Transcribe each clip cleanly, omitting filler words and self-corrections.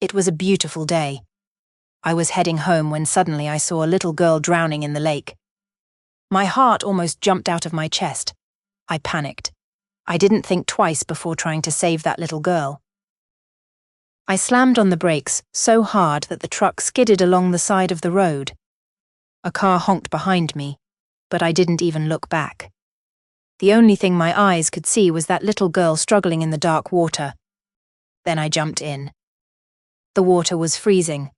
It was a beautiful day. I was heading home when suddenly I saw a little girl drowning in the lake. My heart almost jumped out of my chest. I panicked. I didn't think twice before trying to save that little girl. I slammed on the brakes so hard that the truck skidded along the side of the road. A car honked behind me, but I didn't even look back. The only thing my eyes could see was that little girl struggling in the dark water. Then I jumped in. The water was freezing.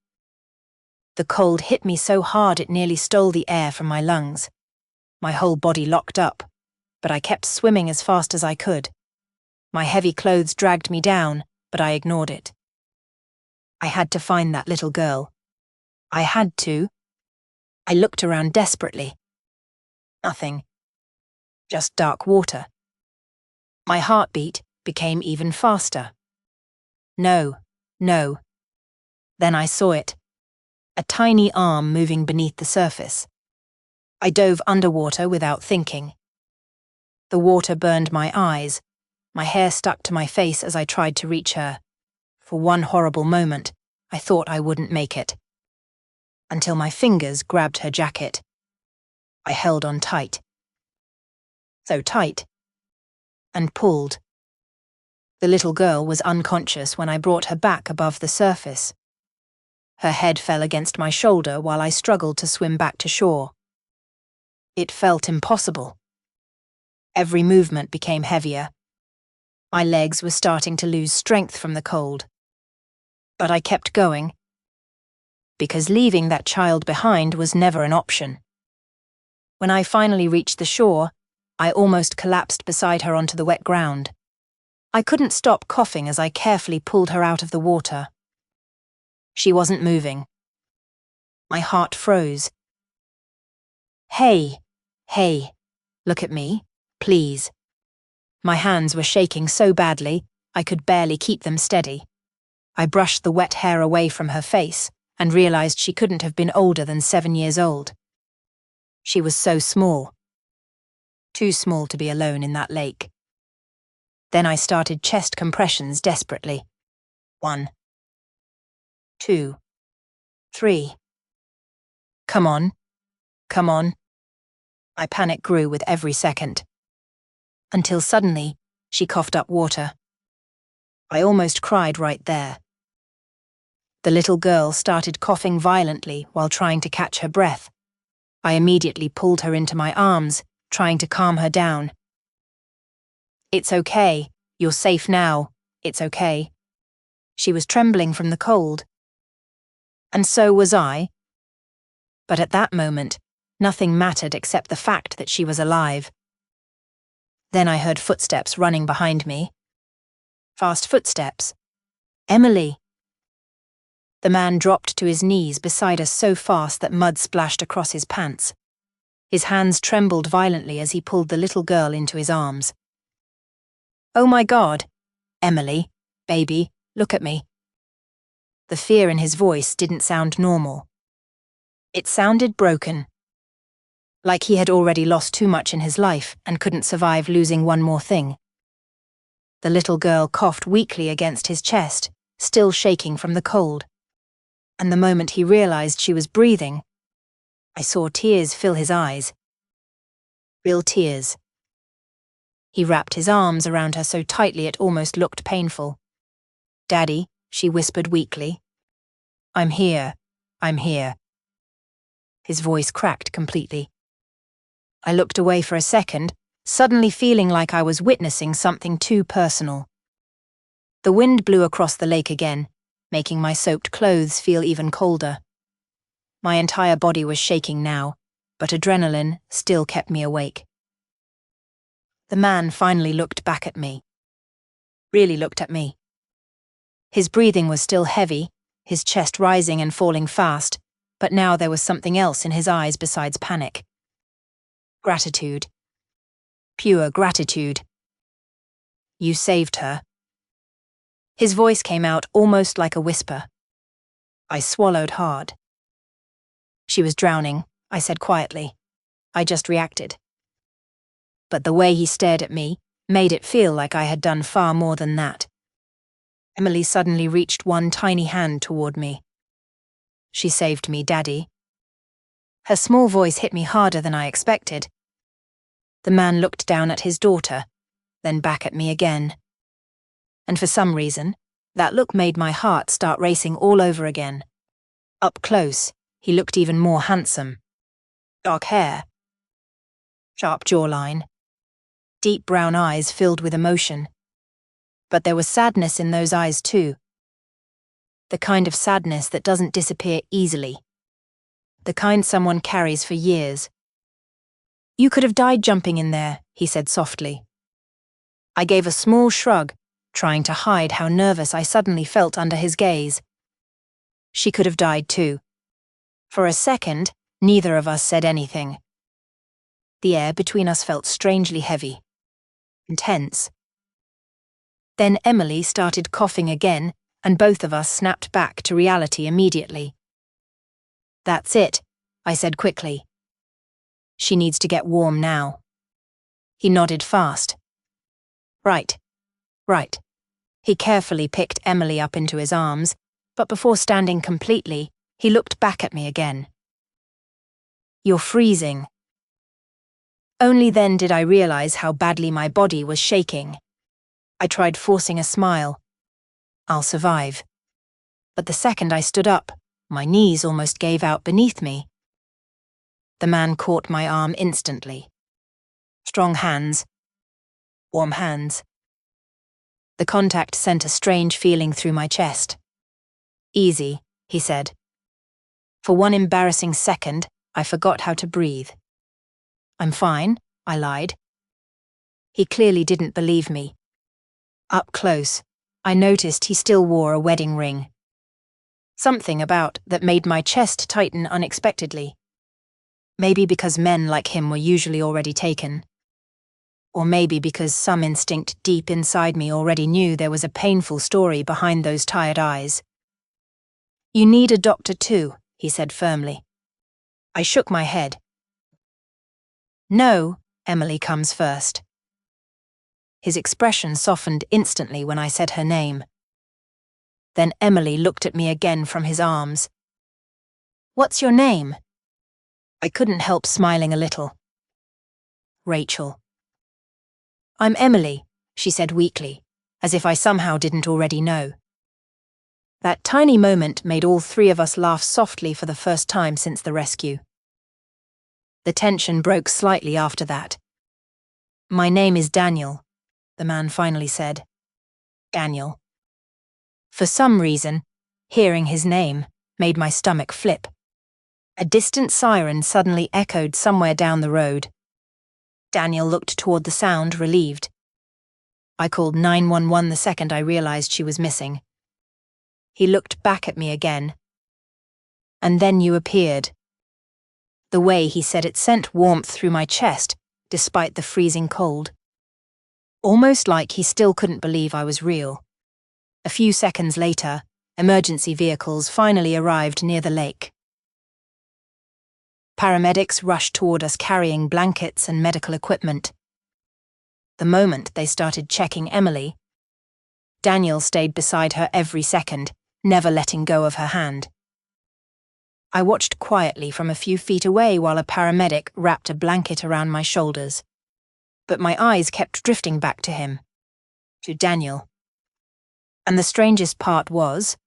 The cold hit me so hard it nearly stole the air from my lungs. My whole body locked up, but I kept swimming as fast as I could. My heavy clothes dragged me down, but I ignored it. I had to find that little girl. I had to. I looked around desperately. Nothing. Just dark water. My heartbeat became even faster. No. Then I saw it. A tiny arm moving beneath the surface. I dove underwater without thinking. The water burned my eyes. My hair stuck to my face as I tried to reach her. For one horrible moment, I thought I wouldn't make it. Until my fingers grabbed her jacket. I held on tight. So tight. And pulled. The little girl was unconscious when I brought her back above the surface. Her head fell against my shoulder while I struggled to swim back to shore. It felt impossible. Every movement became heavier. My legs were starting to lose strength from the cold. But I kept going, because leaving that child behind was never an option. When I finally reached the shore, I almost collapsed beside her onto the wet ground. I couldn't stop coughing as I carefully pulled her out of the water. She wasn't moving. My heart froze. Hey, look at me, please. My hands were shaking so badly, I could barely keep them steady. I brushed the wet hair away from her face and realized she couldn't have been older than 7 years old. She was so small. Too small to be alone in that lake. Then I started chest compressions desperately. 1, 2, 3. Come on. My panic grew with every second. Until suddenly, she coughed up water. I almost cried right there. The little girl started coughing violently while trying to catch her breath. I immediately pulled her into my arms, trying to calm her down. It's okay. You're safe now. It's okay. She was trembling from the cold. And so was I. But at that moment, nothing mattered except the fact that she was alive. Then I heard footsteps running behind me. Fast footsteps. Emily. The man dropped to his knees beside us so fast that mud splashed across his pants. His hands trembled violently as he pulled the little girl into his arms. Oh my God. Emily, baby, look at me. The fear in his voice didn't sound normal. It sounded broken. Like he had already lost too much in his life and couldn't survive losing one more thing. The little girl coughed weakly against his chest, still shaking from the cold. And the moment he realized she was breathing, I saw tears fill his eyes. Real tears. He wrapped his arms around her so tightly it almost looked painful. Daddy, she whispered weakly. I'm here. His voice cracked completely. I looked away for a second, suddenly feeling like I was witnessing something too personal. The wind blew across the lake again, making my soaked clothes feel even colder. My entire body was shaking now, but adrenaline still kept me awake. The man finally looked back at me. Really looked at me. His breathing was still heavy, his chest rising and falling fast, but now there was something else in his eyes besides panic. Gratitude. Pure gratitude. You saved her. His voice came out almost like a whisper. I swallowed hard. She was drowning, I said quietly. I just reacted. But the way he stared at me made it feel like I had done far more than that. Emily suddenly reached one tiny hand toward me. She saved me, Daddy. Her small voice hit me harder than I expected. The man looked down at his daughter, then back at me again. And for some reason, that look made my heart start racing all over again. Up close, he looked even more handsome. Dark hair, sharp jawline, deep brown eyes filled with emotion. But there was sadness in those eyes too. The kind of sadness that doesn't disappear easily. The kind someone carries for years. You could have died jumping in there, he said softly. I gave a small shrug, trying to hide how nervous I suddenly felt under his gaze. She could have died too. For a second, neither of us said anything. The air between us felt strangely heavy. Intense. Then Emily started coughing again, and both of us snapped back to reality immediately. That's it, I said quickly. She needs to get warm now. He nodded fast. Right. He carefully picked Emily up into his arms, but before standing completely, he looked back at me again. You're freezing. Only then did I realize how badly my body was shaking. I tried forcing a smile. I'll survive. But the second I stood up, my knees almost gave out beneath me. The man caught my arm instantly. Strong hands. Warm hands. The contact sent a strange feeling through my chest. Easy, he said. For one embarrassing second, I forgot how to breathe. I'm fine, I lied. He clearly didn't believe me. Up close, I noticed he still wore a wedding ring. Something about that made my chest tighten unexpectedly. Maybe because men like him were usually already taken. Or maybe because some instinct deep inside me already knew there was a painful story behind those tired eyes. You need a doctor too, he said firmly. I shook my head. No, Emily comes first. His expression softened instantly when I said her name. Then Emily looked at me again from his arms. What's your name? I couldn't help smiling a little. Rachel. I'm Emily, she said weakly, as if I somehow didn't already know. That tiny moment made all three of us laugh softly for the first time since the rescue. The tension broke slightly after that. My name is Daniel, the man finally said. Daniel. For some reason, hearing his name made my stomach flip. A distant siren suddenly echoed somewhere down the road. Daniel looked toward the sound, relieved. I called 911 the second I realized she was missing. He looked back at me again. And then you appeared. The way he said it sent warmth through my chest, despite the freezing cold. Almost like he still couldn't believe I was real. A few seconds later, emergency vehicles finally arrived near the lake. Paramedics rushed toward us carrying blankets and medical equipment. The moment they started checking Emily, Daniel stayed beside her every second, never letting go of her hand. I watched quietly from a few feet away while a paramedic wrapped a blanket around my shoulders. But my eyes kept drifting back to him, to Daniel. And the strangest part was,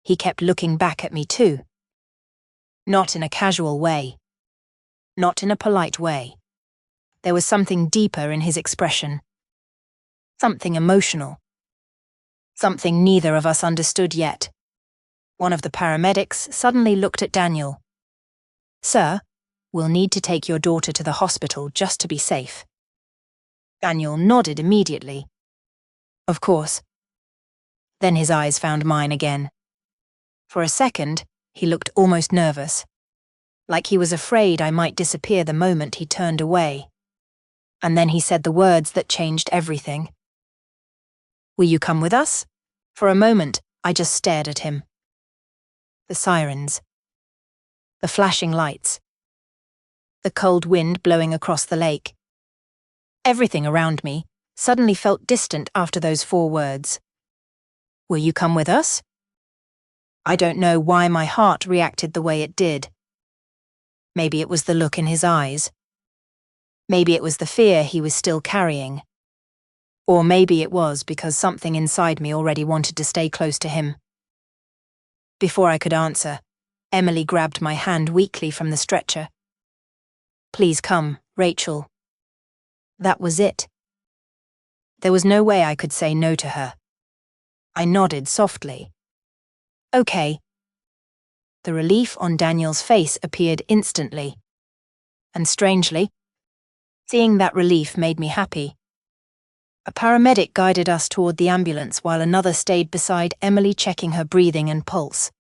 he kept looking back at me too. Not in a casual way. Not in a polite way. There was something deeper in his expression. Something emotional. Something neither of us understood yet. One of the paramedics suddenly looked at Daniel. Sir, we'll need to take your daughter to the hospital just to be safe. Daniel nodded immediately. Of course. Then his eyes found mine again. For a second, he looked almost nervous, like he was afraid I might disappear the moment he turned away. And then he said the words that changed everything. Will you come with us? For a moment, I just stared at him. The sirens. The flashing lights. The cold wind blowing across the lake. Everything around me suddenly felt distant after those 4 words. Will you come with us? I don't know why my heart reacted the way it did. Maybe it was the look in his eyes. Maybe it was the fear he was still carrying. Or maybe it was because something inside me already wanted to stay close to him. Before I could answer, Emily grabbed my hand weakly from the stretcher. Please come, Rachel. That was it. There was no way I could say no to her. I nodded softly. Okay. The relief on Daniel's face appeared instantly. And strangely, seeing that relief made me happy. A paramedic guided us toward the ambulance while another stayed beside Emily, checking her breathing and pulse.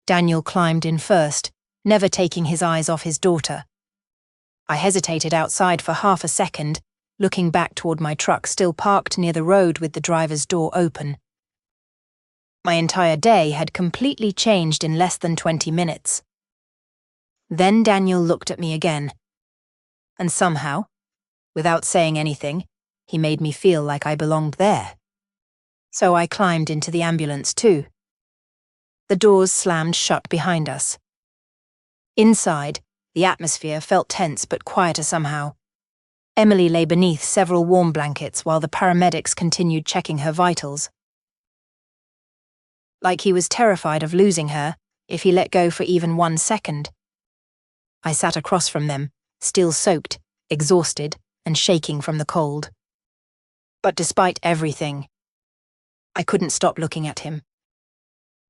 Daniel climbed in first, never taking his eyes off his daughter. I hesitated outside for half a second, looking back toward my truck still parked near the road with the driver's door open. My entire day had completely changed in less than 20 minutes. Then Daniel looked at me again. And somehow, without saying anything, he made me feel like I belonged there. So I climbed into the ambulance too. The doors slammed shut behind us. Inside, the atmosphere felt tense but quieter somehow. Emily lay beneath several warm blankets while the paramedics continued checking her vitals. Like he was terrified of losing her if he let go for even 1 second. I sat across from them, still soaked, exhausted, and shaking from the cold. But despite everything, I couldn't stop looking at him.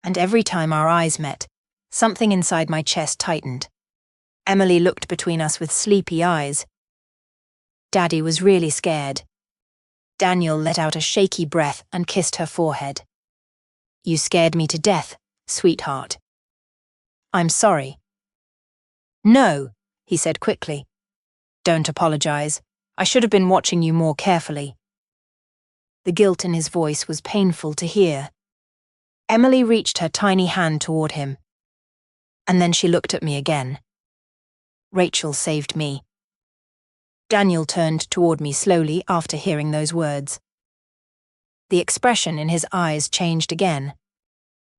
And every time our eyes met, something inside my chest tightened. Emily looked between us with sleepy eyes. Daddy was really scared. Daniel let out a shaky breath and kissed her forehead. You scared me to death, sweetheart. I'm sorry. No, he said quickly. Don't apologize. I should have been watching you more carefully. The guilt in his voice was painful to hear. Emily reached her tiny hand toward him. And then she looked at me again. Rachel saved me. Daniel turned toward me slowly after hearing those words. The expression in his eyes changed again.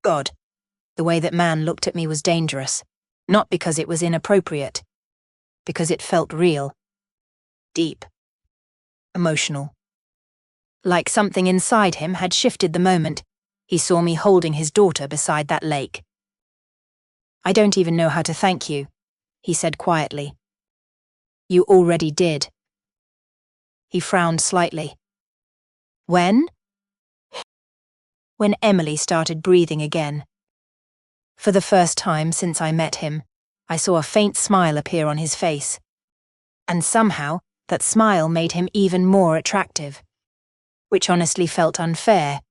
God, the way that man looked at me was dangerous, not because it was inappropriate, because it felt real, deep, emotional. Like something inside him had shifted the moment he saw me holding his daughter beside that lake. I don't even know how to thank you, he said quietly. You already did. He frowned slightly. When? When Emily started breathing again. For the first time since I met him, I saw a faint smile appear on his face. And somehow, that smile made him even more attractive. Which honestly felt unfair.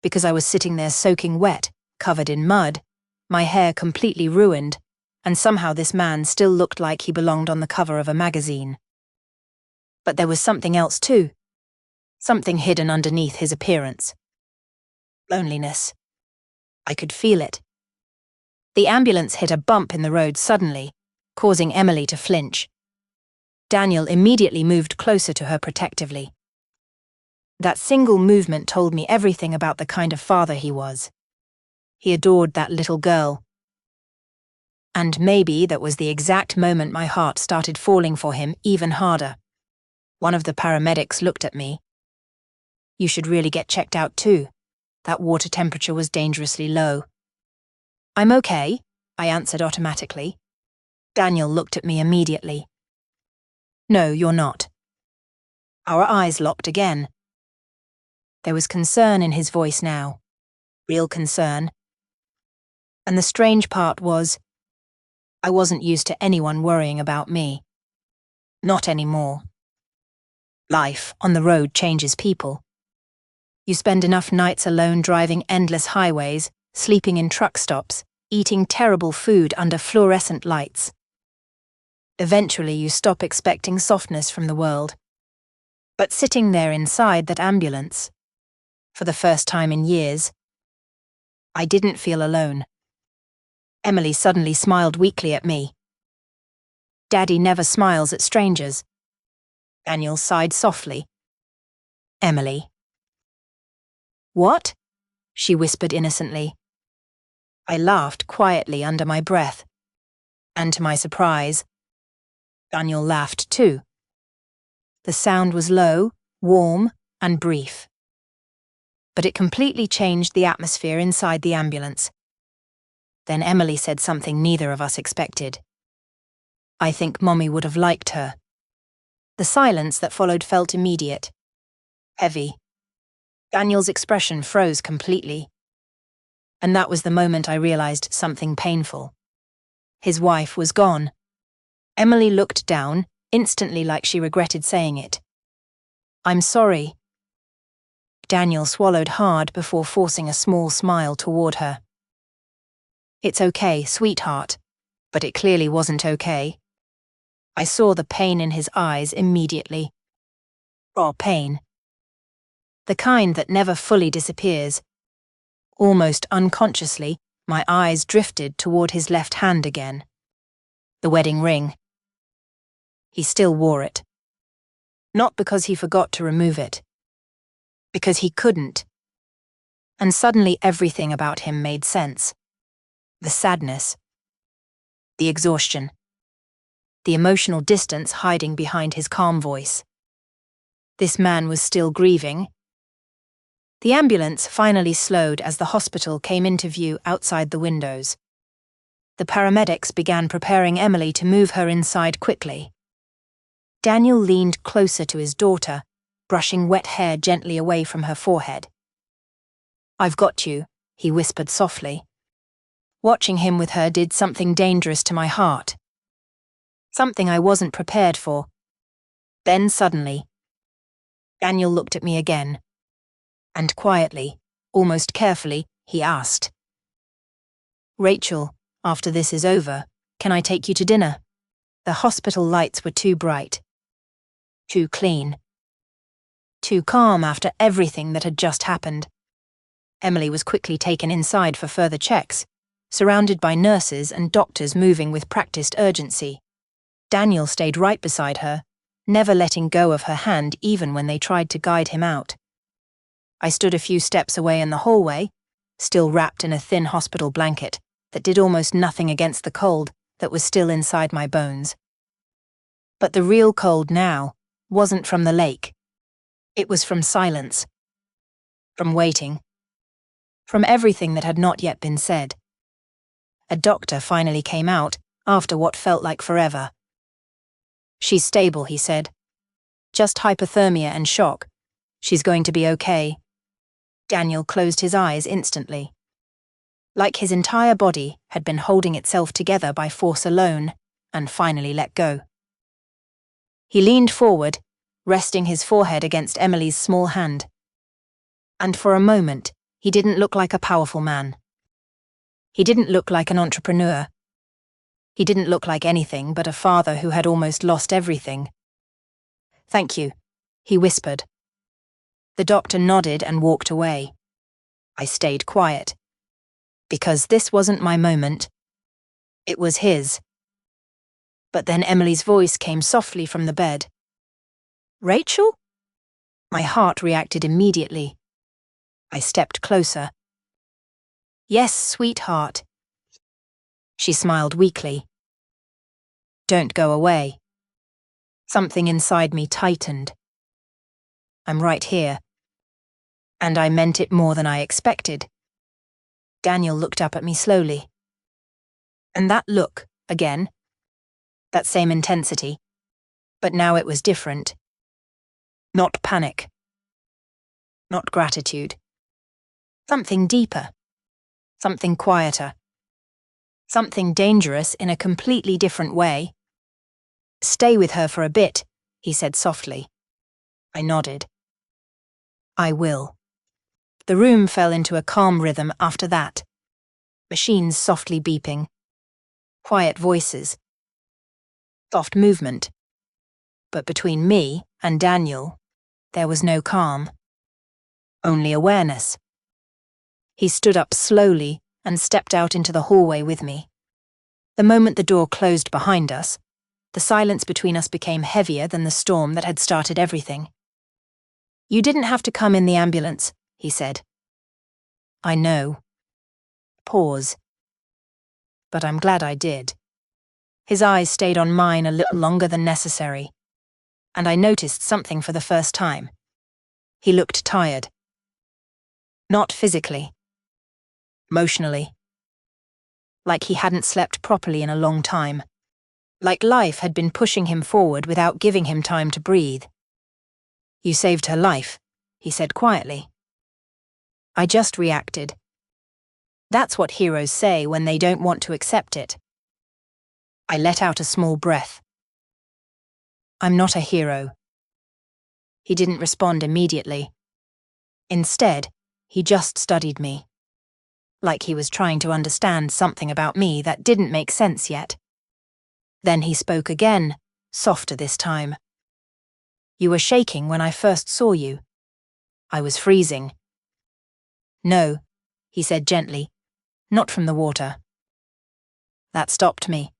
Because I was sitting there soaking wet, covered in mud, my hair completely ruined, and somehow this man still looked like he belonged on the cover of a magazine. But there was something else too. Something hidden underneath his appearance. Loneliness. I could feel it. The ambulance hit a bump in the road suddenly, causing Emily to flinch. Daniel immediately moved closer to her protectively. That single movement told me everything about the kind of father he was. He adored that little girl. And maybe that was the exact moment my heart started falling for him even harder. One of the paramedics looked at me. You should really get checked out too. That water temperature was dangerously low. I'm okay, I answered automatically. Daniel looked at me immediately. No, you're not. Our eyes locked again. There was concern in his voice now. Real concern. And the strange part was, I wasn't used to anyone worrying about me. Not anymore. Life on the road changes people. You spend enough nights alone driving endless highways, sleeping in truck stops, eating terrible food under fluorescent lights. Eventually you stop expecting softness from the world. But sitting there inside that ambulance, for the first time in years, I didn't feel alone. Emily suddenly smiled weakly at me. Daddy never smiles at strangers. Daniel sighed softly. Emily. What? She whispered innocently. I laughed quietly under my breath. And to my surprise, Daniel laughed too. The sound was low, warm, and brief. But it completely changed the atmosphere inside the ambulance. Then Emily said something neither of us expected. I think Mommy would have liked her. The silence that followed felt immediate. Heavy. Daniel's expression froze completely. And that was the moment I realized something painful. His wife was gone. Emily looked down, instantly like she regretted saying it. I'm sorry. Daniel swallowed hard before forcing a small smile toward her. It's okay, sweetheart. But it clearly wasn't okay. I saw the pain in his eyes immediately. Raw pain. The kind that never fully disappears. Almost unconsciously, my eyes drifted toward his left hand again. The wedding ring. He still wore it. Not because he forgot to remove it. Because he couldn't. And suddenly everything about him made sense. The sadness. The exhaustion. The emotional distance hiding behind his calm voice. This man was still grieving. The ambulance finally slowed as the hospital came into view outside the windows. The paramedics began preparing Emily to move her inside quickly. Daniel leaned closer to his daughter, brushing wet hair gently away from her forehead. I've got you, he whispered softly. Watching him with her did something dangerous to my heart. Something I wasn't prepared for. Then suddenly, Daniel looked at me again. And quietly, almost carefully, he asked, Rachel, after this is over, can I take you to dinner? The hospital lights were too bright. Too clean. Too calm after everything that had just happened. Emily was quickly taken inside for further checks, surrounded by nurses and doctors moving with practiced urgency. Daniel stayed right beside her, never letting go of her hand even when they tried to guide him out. I stood a few steps away in the hallway, still wrapped in a thin hospital blanket that did almost nothing against the cold that was still inside my bones. But the real cold now wasn't from the lake. It was from silence. From waiting. From everything that had not yet been said. A doctor finally came out after what felt like forever. She's stable, he said. Just hypothermia and shock. She's going to be okay. Daniel closed his eyes instantly. Like his entire body had been holding itself together by force alone, and finally let go. He leaned forward, resting his forehead against Emily's small hand. And for a moment, he didn't look like a powerful man. He didn't look like an entrepreneur. He didn't look like anything but a father who had almost lost everything. Thank you, he whispered. The doctor nodded and walked away. I stayed quiet. Because this wasn't my moment. It was his. But then Emily's voice came softly from the bed. Rachel? My heart reacted immediately. I stepped closer. Yes, sweetheart. She smiled weakly. Don't go away. Something inside me tightened. I'm right here. And I meant it more than I expected. Daniel looked up at me slowly. And that look, again. That same intensity. But now it was different. Not panic. Not gratitude. Something deeper. Something quieter. Something dangerous in a completely different way. Stay with her for a bit, he said softly. I nodded. I will. The room fell into a calm rhythm after that. Machines softly beeping. Quiet voices. Soft movement. But between me and Daniel, there was no calm. Only awareness. He stood up slowly and stepped out into the hallway with me. The moment the door closed behind us, the silence between us became heavier than the storm that had started everything. You didn't have to come in the ambulance, he said. I know. Pause. But I'm glad I did. His eyes stayed on mine a little longer than necessary, and I noticed something for the first time. He looked tired. Not physically. Emotionally. Like he hadn't slept properly in a long time. Like life had been pushing him forward without giving him time to breathe. You saved her life, he said quietly. I just reacted. That's what heroes say when they don't want to accept it. I let out a small breath. I'm not a hero. He didn't respond immediately. Instead, he just studied me. Like he was trying to understand something about me that didn't make sense yet. Then he spoke again, softer this time. You were shaking when I first saw you. I was freezing. No, he said gently, not from the water. That stopped me.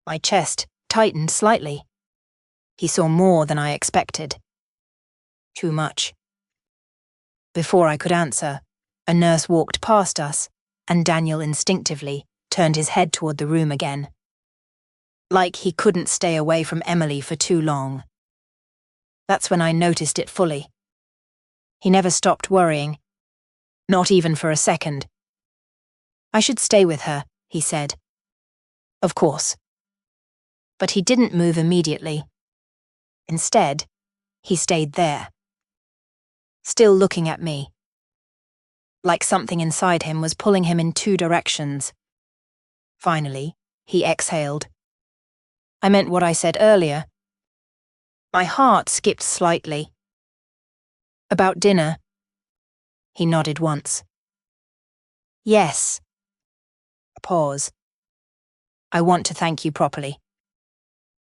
My chest tightened slightly. He saw more than I expected. Too much. Before I could answer, a nurse walked past us, and Daniel instinctively turned his head toward the room again. Like he couldn't stay away from Emily for too long. That's when I noticed it fully. He never stopped worrying. Not even for a second. I should stay with her, he said. Of course. But he didn't move immediately. Instead, he stayed there. Still looking at me. Like something inside him was pulling him in two directions. Finally, he exhaled. I meant what I said earlier. My heart skipped slightly. About dinner. He nodded once. Yes. A pause. I want to thank you properly.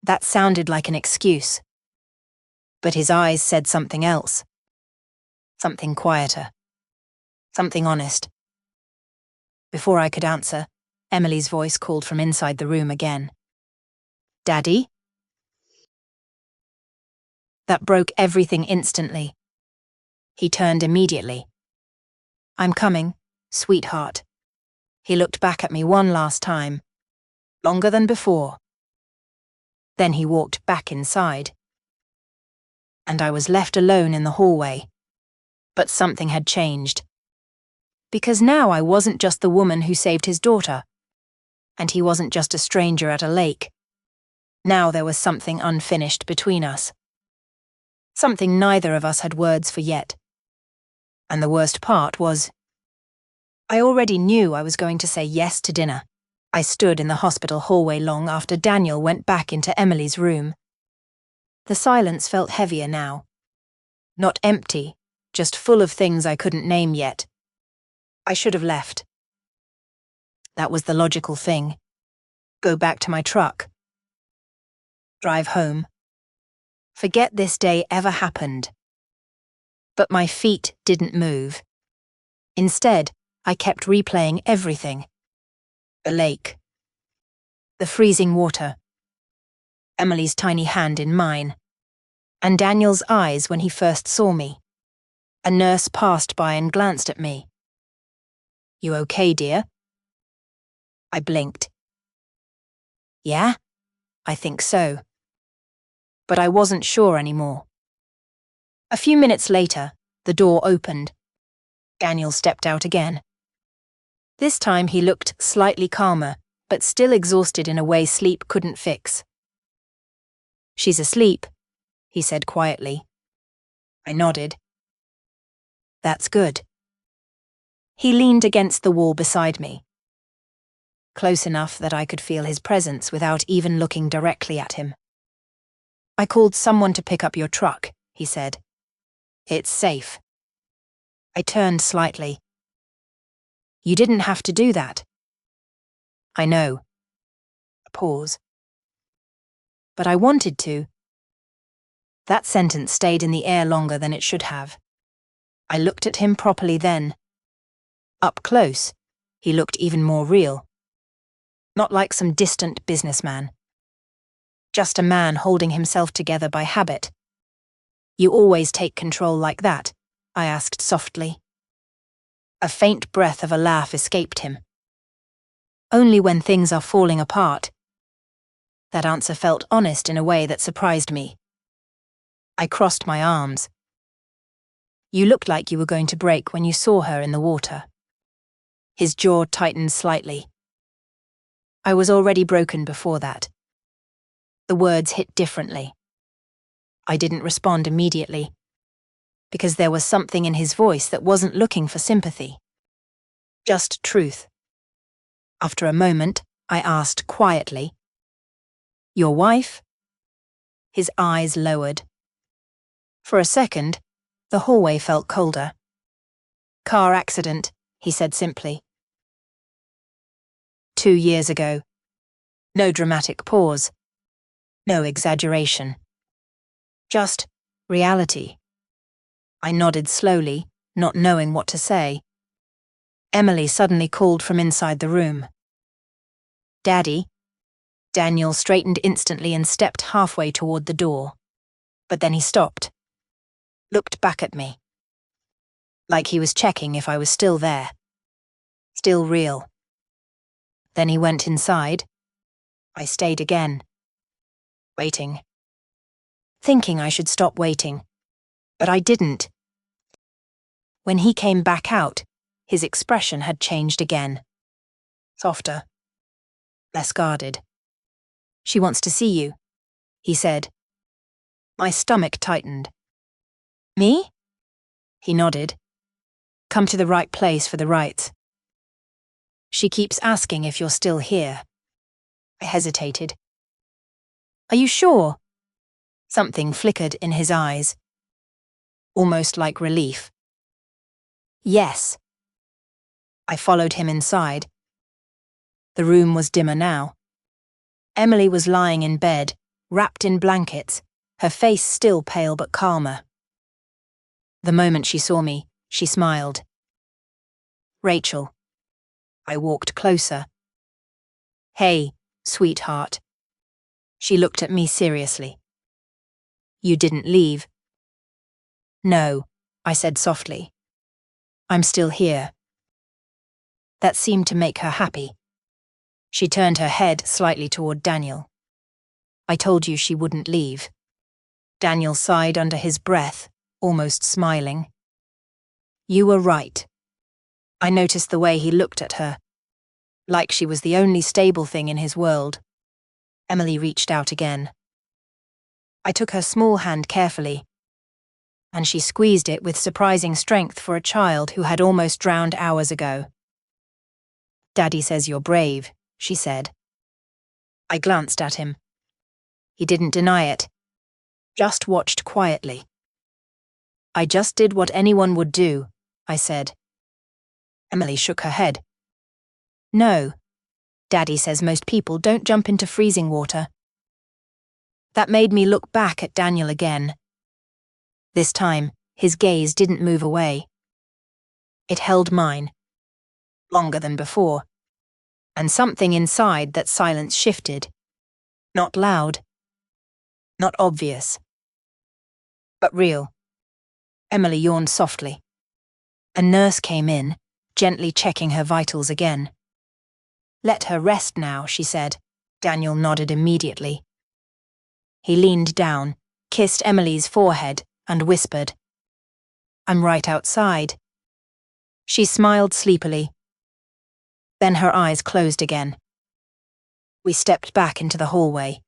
That sounded like an excuse. But his eyes said something else. Something quieter. Something honest. Before I could answer, Emily's voice called from inside the room again. Daddy? That broke everything instantly. He turned immediately. I'm coming, sweetheart. He looked back at me one last time. Longer than before. Then he walked back inside. And I was left alone in the hallway. But something had changed. Because now I wasn't just the woman who saved his daughter. And he wasn't just a stranger at a lake. Now there was something unfinished between us. Something neither of us had words for yet. And the worst part was, I already knew I was going to say yes to dinner. I stood in the hospital hallway long after Daniel went back into Emily's room. The silence felt heavier now. Not empty, just full of things I couldn't name yet. I should have left. That was the logical thing. Go back to my truck. Drive home. Forget this day ever happened. But my feet didn't move. Instead, I kept replaying everything. The lake. The freezing water. Emily's tiny hand in mine. And Daniel's eyes when he first saw me. A nurse passed by and glanced at me. You okay, dear? I blinked. Yeah? I think so. But I wasn't sure anymore. A few minutes later, the door opened. Daniel stepped out again. This time he looked slightly calmer, but still exhausted in a way sleep couldn't fix. She's asleep, he said quietly. I nodded. That's good. He leaned against the wall beside me. Close enough that I could feel his presence without even looking directly at him. I called someone to pick up your truck, he said. It's safe. I turned slightly. You didn't have to do that. I know. A pause. But I wanted to. That sentence stayed in the air longer than it should have. I looked at him properly then. Up close, he looked even more real. Not like some distant businessman. Just a man holding himself together by habit. You always take control like that? I asked softly. A faint breath of a laugh escaped him. Only when things are falling apart. That answer felt honest in a way that surprised me. I crossed my arms. You looked like you were going to break when you saw her in the water. His jaw tightened slightly. I was already broken before that. The words hit differently. I didn't respond immediately, because there was something in his voice that wasn't looking for sympathy. Just truth. After a moment, I asked quietly, "Your wife?" His eyes lowered. For a second, the hallway felt colder. "Car accident," he said simply. 2 years ago. No dramatic pause. No exaggeration. Just reality. I nodded slowly, not knowing what to say. Emily suddenly called from inside the room. "Daddy?" Daniel straightened instantly and stepped halfway toward the door. But then he stopped. Looked back at me. Like he was checking if I was still there. Still real. Then he went inside. I stayed again. Waiting. Thinking I should stop waiting. But I didn't. When he came back out, his expression had changed again. Softer. Less guarded. "She wants to see you," he said. My stomach tightened. "Me?" He nodded. "Come to the right place for the rights. She keeps asking if you're still here." I hesitated. "Are you sure?" Something flickered in his eyes. Almost like relief. "Yes." I followed him inside. The room was dimmer now. Emily was lying in bed, wrapped in blankets, her face still pale but calmer. The moment she saw me, she smiled. "Rachel." I walked closer. "Hey, sweetheart." She looked at me seriously. "You didn't leave?" "No," I said softly. "I'm still here." That seemed to make her happy. She turned her head slightly toward Daniel. "I told you she wouldn't leave." Daniel sighed under his breath, almost smiling. "You were right." I noticed the way he looked at her. Like she was the only stable thing in his world. Emily reached out again. I took her small hand carefully, and she squeezed it with surprising strength for a child who had almost drowned hours ago. "Daddy says you're brave," she said. I glanced at him. He didn't deny it. Just watched quietly. "I just did what anyone would do," I said. Emily shook her head. "No. Daddy says most people don't jump into freezing water." That made me look back at Daniel again. This time, his gaze didn't move away. It held mine. Longer than before. And something inside that silence shifted. Not loud. Not obvious. But real. Emily yawned softly. A nurse came in, gently checking her vitals again. "Let her rest now," she said. Daniel nodded immediately. He leaned down, kissed Emily's forehead, and whispered, "I'm right outside." She smiled sleepily. Then her eyes closed again. We stepped back into the hallway.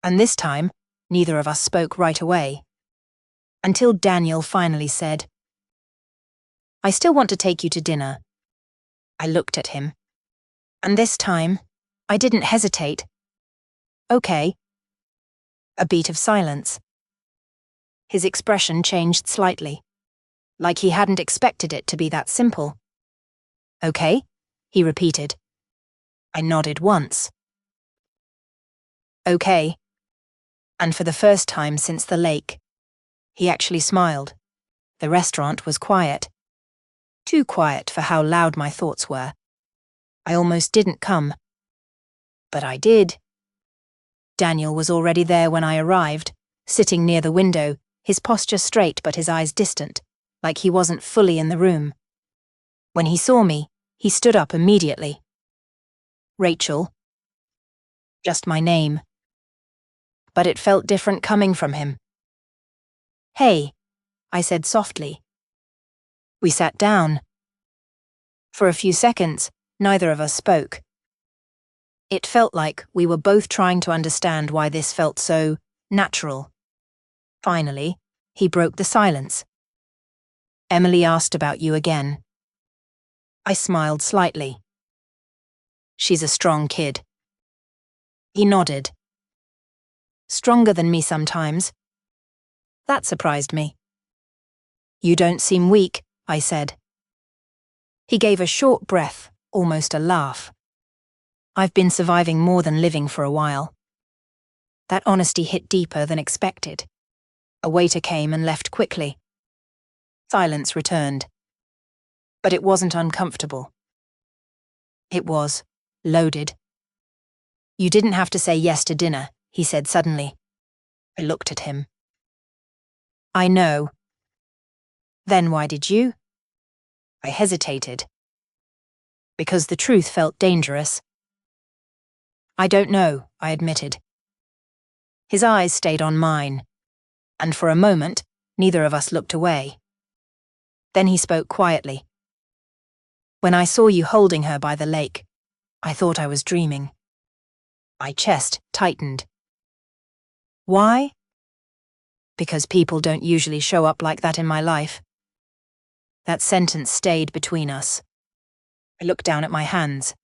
And this time, neither of us spoke right away. Until Daniel finally said, "I still want to take you to dinner." I looked at him. And this time, I didn't hesitate. "Okay." A beat of silence. His expression changed slightly, like he hadn't expected it to be that simple. "Okay," he repeated. I nodded once. "Okay." And for the first time since the lake, he actually smiled. The restaurant was quiet. Too quiet for how loud my thoughts were. I almost didn't come. But I did. Daniel was already there when I arrived, sitting near the window, his posture straight but his eyes distant, like he wasn't fully in the room. When he saw me, he stood up immediately. Rachel. Just my name. But it felt different coming from him. Hey, I said softly. We sat down. For a few seconds, neither of us spoke. It felt like we were both trying to understand why this felt so natural. Finally, he broke the silence. Emily asked about you again. I smiled slightly. She's a strong kid. He nodded. Stronger than me sometimes. That surprised me. You don't seem weak, I said. He gave a short breath, almost a laugh. I've been surviving more than living for a while. That honesty hit deeper than expected. A waiter came and left quickly. Silence returned. But it wasn't uncomfortable. It was loaded. You didn't have to say yes to dinner, he said suddenly. I looked at him. I know. Then why did you? I hesitated. Because the truth felt dangerous. I don't know, I admitted. His eyes stayed on mine, and for a moment, neither of us looked away. Then he spoke quietly. When I saw you holding her by the lake, I thought I was dreaming. My chest tightened. Why? Because people don't usually show up like that in my life. That sentence stayed between us. I looked down at my hands.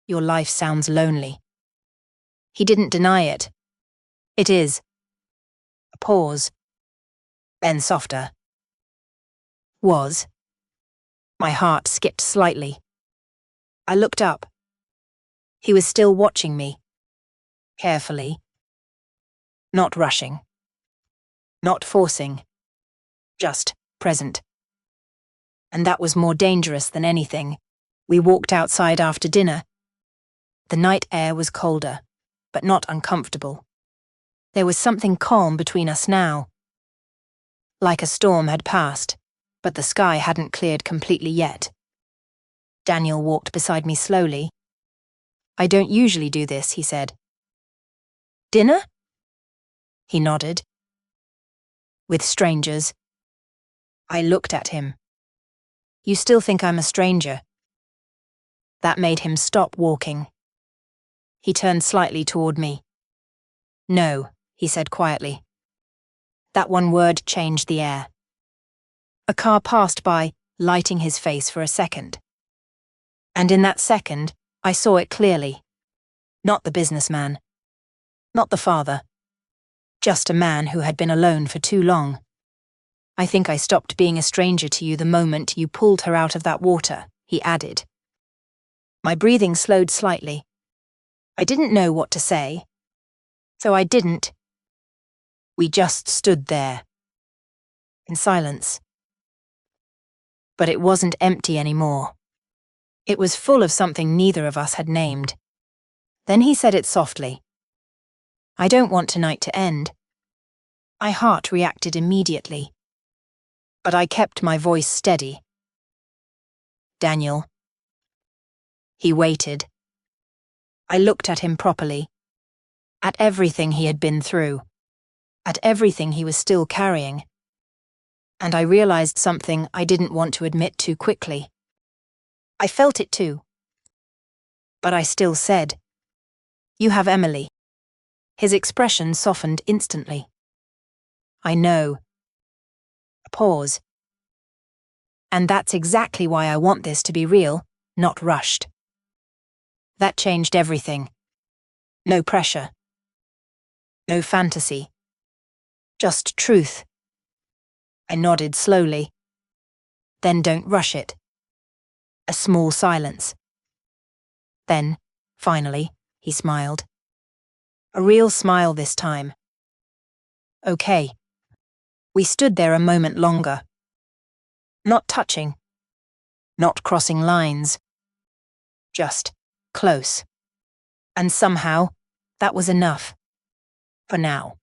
Your life sounds lonely. He didn't deny it. It is. A pause. Then softer. Was. My heart skipped slightly. I looked up. He was still watching me. Carefully. Not rushing. Not forcing. Just present. And that was more dangerous than anything. We walked outside after dinner. The night air was colder, but not uncomfortable. There was something calm between us now. Like a storm had passed, but the sky hadn't cleared completely yet. Daniel walked beside me slowly. I don't usually do this, he said. Dinner? He nodded. With strangers. I looked at him. You still think I'm a stranger? That made him stop walking. He turned slightly toward me. No, he said quietly. That one word changed the air. A car passed by, lighting his face for a second. And in that second, I saw it clearly. Not the businessman. Not the father. Just a man who had been alone for too long. I think I stopped being a stranger to you the moment you pulled her out of that water, he added. My breathing slowed slightly. I didn't know what to say. So I didn't. We just stood there. In silence. But it wasn't empty anymore. It was full of something neither of us had named. Then he said it softly. I don't want tonight to end. My heart reacted immediately. But I kept my voice steady. Daniel. He waited. I looked at him properly. At everything he had been through. At everything he was still carrying. And I realized something I didn't want to admit too quickly. I felt it too. But I still said, You have Emily. His expression softened instantly. I know. A pause. And that's exactly why I want this to be real, not rushed. That changed everything. No pressure. No fantasy. Just truth. I nodded slowly. Then don't rush it. A small silence. Then, finally, he smiled. A real smile this time. Okay. We stood there a moment longer. Not touching. Not crossing lines. Just close. And somehow, that was enough. For now.